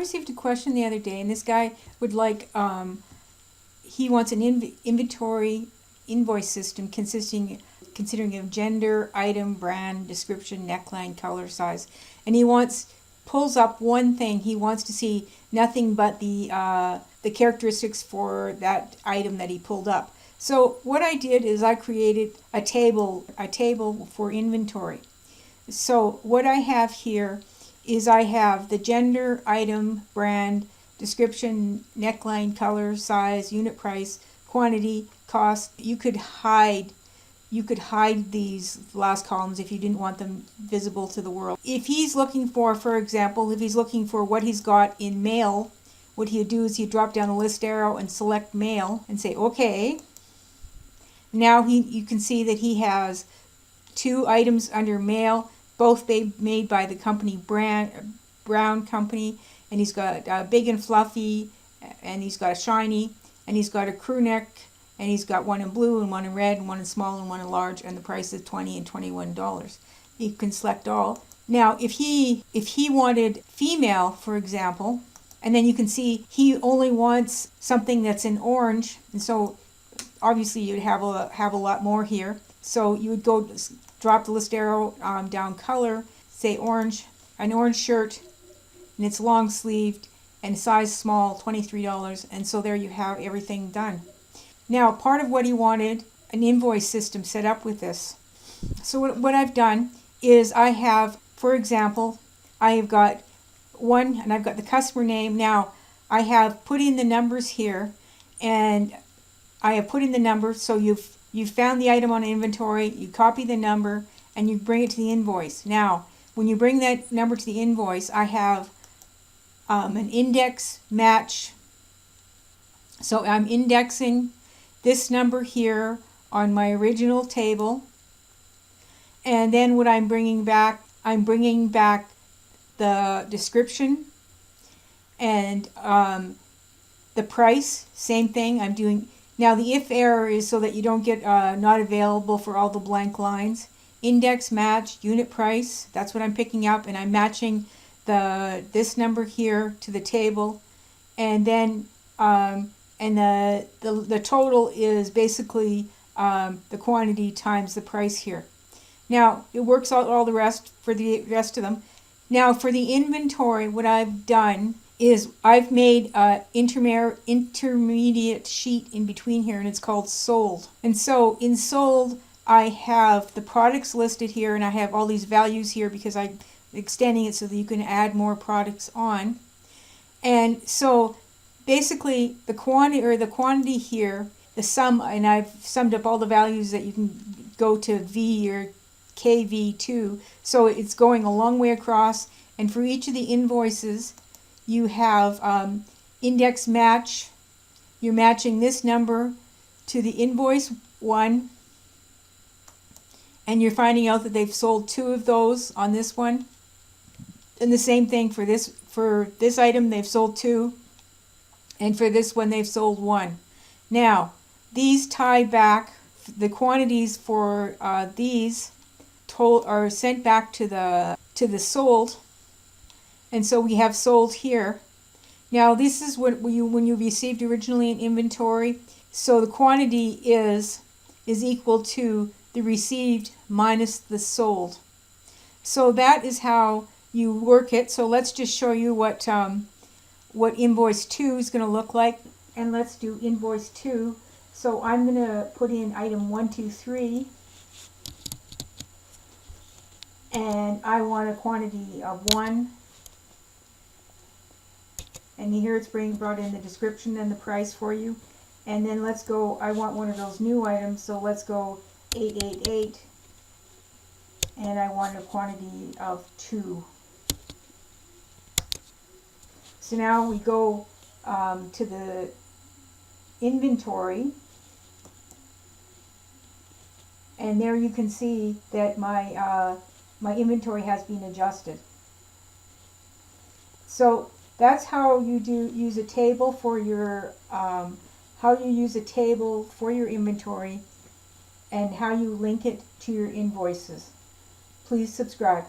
received a question the other day, and this guy would like, he wants an inventory invoice system considering of gender, item, brand, description, neckline, color, size, and he pulls up one thing. He wants to see nothing but the characteristics for that item that he pulled up. So what I did is I created a table for inventory. So what I have here is I have the gender, item, brand, description, neckline, color, size, unit price, quantity, cost. You could hide these last columns if you didn't want them visible to the world. If he's looking for example, if he's looking for what he's got in mail, what he'd do is he'd drop down the list arrow and select mail and say okay. Now you can see that he has 2 items under mail, both made by the company Brown Company, and he's got Big and Fluffy, and he's got a shiny, and he's got a crew neck, and he's got one in blue and one in red and one in small and one in large, and the price is $20 and $21. You can select all. Now if he wanted female, for example, and then you can see he only wants something that's in orange, and so obviously you'd have a lot more here. So you would go drop the list arrow down color, say orange, an orange shirt, and it's long sleeved and size small, $23, and so there you have everything done. Now part of what he wanted, an invoice system set up with this. So what I've done is I have, for example, I have got one, and I've got the customer name. Now I have put in the numbers here, and I have put in the number, so you've found the item on inventory, you copy the number, and you bring it to the invoice. Now, when you bring that number to the invoice, I have an index match. So I'm indexing this number here on my original table, and then what I'm bringing back the description and the price, same thing. I'm doing. Now the if error is so that you don't get not available for all the blank lines. Index match, unit price, that's what I'm picking up, and I'm matching this number here to the table, and then the total is basically the quantity times the price here. Now it works out all the rest for the rest of them. Now for the inventory, what I've done is I've made an intermediate sheet in between here, and it's called sold. And so in sold, I have the products listed here, and I have all these values here because I'm extending it so that you can add more products on. And so basically the quantity here, the sum, and I've summed up all the values that you can go to V or KV2. So it's going a long way across, and for each of the invoices, you have index match. You're matching this number to the invoice 1, and you're finding out that they've sold 2 of those on this one. And the same thing for this item, they've sold 2, and for this one they've sold 1. Now these tie back. The quantities for these are sent back to the sold. And so we have sold here. Now this is what when you received originally in inventory. So the quantity is equal to the received minus the sold. So that is how you work it. So let's just show you what invoice 2 is going to look like. And let's do invoice 2. So I'm going to put in item 1, 2, 3. And I want a quantity of 1. And here it's brought in the description and the price for you. And then let's go, I want one of those new items, so let's go 888. And I want a quantity of 2. So now we go to the inventory. And there you can see that my inventory has been adjusted. So that's how you use a table for your inventory, and how you link it to your invoices. Please subscribe.